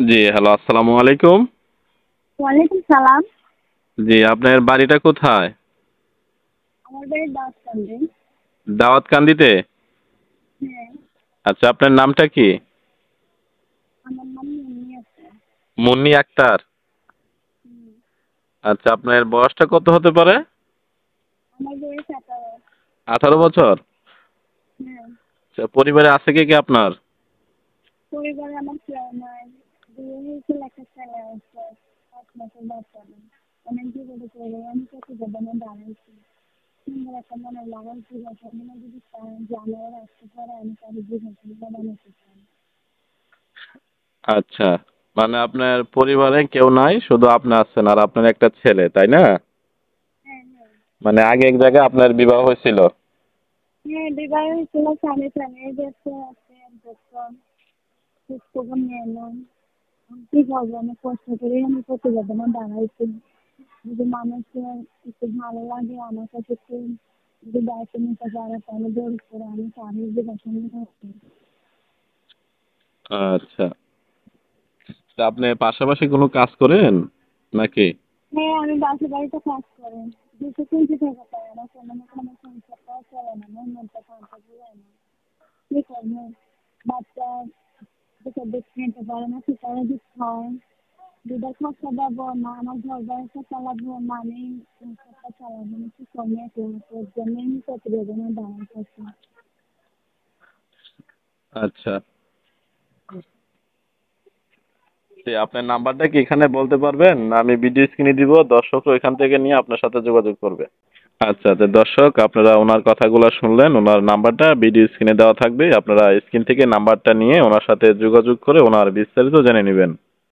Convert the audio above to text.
জি, hello, আসসালামু আলাইকুম। ওয়ালাইকুম সালাম। জি, আপনার বাড়িটা কোথায়? আমার বাড়ি দাউদকান্দি। দাউদকান্দিতে? হ্যাঁ, আচ্ছা, আপনার নামটা কি? আমার নাম মুন্নি আক্তার। মুন্নি আক্তার। হুম, আচ্ছা, আপনার বয়সটা কত হতে পারে? আমার বয়স 18। 18 বছর? হ্যাঁ, আচ্ছা, পরিবারে আছে কে কে আপনার? পরিবারে আমার কেউ নাই। বিয়ে হয়েছিল, একটা ছেলে আছে, 5 মাসের বাচ্চা নেই। অনেক বিপদে পড়ে আমি প্রতিবেদনে দাঁড়াইছি। সুন্দর একটা মনে লাগাইছি, মনে যদি জানোয়ার আসতে পারে আমি তাদের জীবন বানাতে চাই। আচ্ছা, মানে আপনার পরিবারে কেউ নাই, শুধু আপনি আছেন আর আপনার একটা ছেলে, তাই না? হ্যাঁ, হ্যাঁ। মানে আগে এক জায়গায় আপনার বিবাহ হয়েছিল। হ্যাঁ, বিবাহ হয়েছিল, স্বামী স্বামী ব্যস্ত আছে একজন, খোঁজখবর নিয়ে এলাম। কি করবো, অনেক কষ্ট করে আমি প্রতিবেদনে দাঁড়াইছি। যদি মানুষের একটু ভালো লাগে, আমার কাছে একটু যদি দায়িত্ব নিতে পারে, তাহলে জোর করে আমি স্বামীর দেখাশোনা করছি। আচ্ছা, তা আপনি পাশাপাশি কোনো কাজ করেন নাকি? হ্যাঁ, আমি বাসা বাড়িতে কাজ করি। 200 টাকা পাই, আমার কোনো না কোনো সংসারটাও চলে না, আমার মনটা শান্ত যায় না। কি করবো, বাচ্চা যেটা দেখতে নিতে পারে না, সেটাও দিতে হয়। দুধের খরচা দেবো না, আমার ঘর বাড়িটা চালাবো না, আমি সংসারটা চালাবো না, কি কমে ওর জন্য আমি প্রতিবেদনে দাঁড়াইতেছি। আচ্ছা, আপনার নাম্বারটা কি এখানে বলতে পারবেন? আমি ভিডিও স্ক্রিনে দিব, দর্শকরা এখান থেকে নিয়ে আপনার সাথে যোগাযোগ করবে। আচ্ছা, তো দর্শক আপনারা ওনার কথাগুলো শুনলেন, ওনার নাম্বারটা ভিডিও স্ক্রিনে দেওয়া থাকবে, আপনারা স্ক্রিন থেকে নাম্বারটা নিয়ে ওনার সাথে যোগাযোগ করে ওনার বিস্তারিত জেনে নেবেন।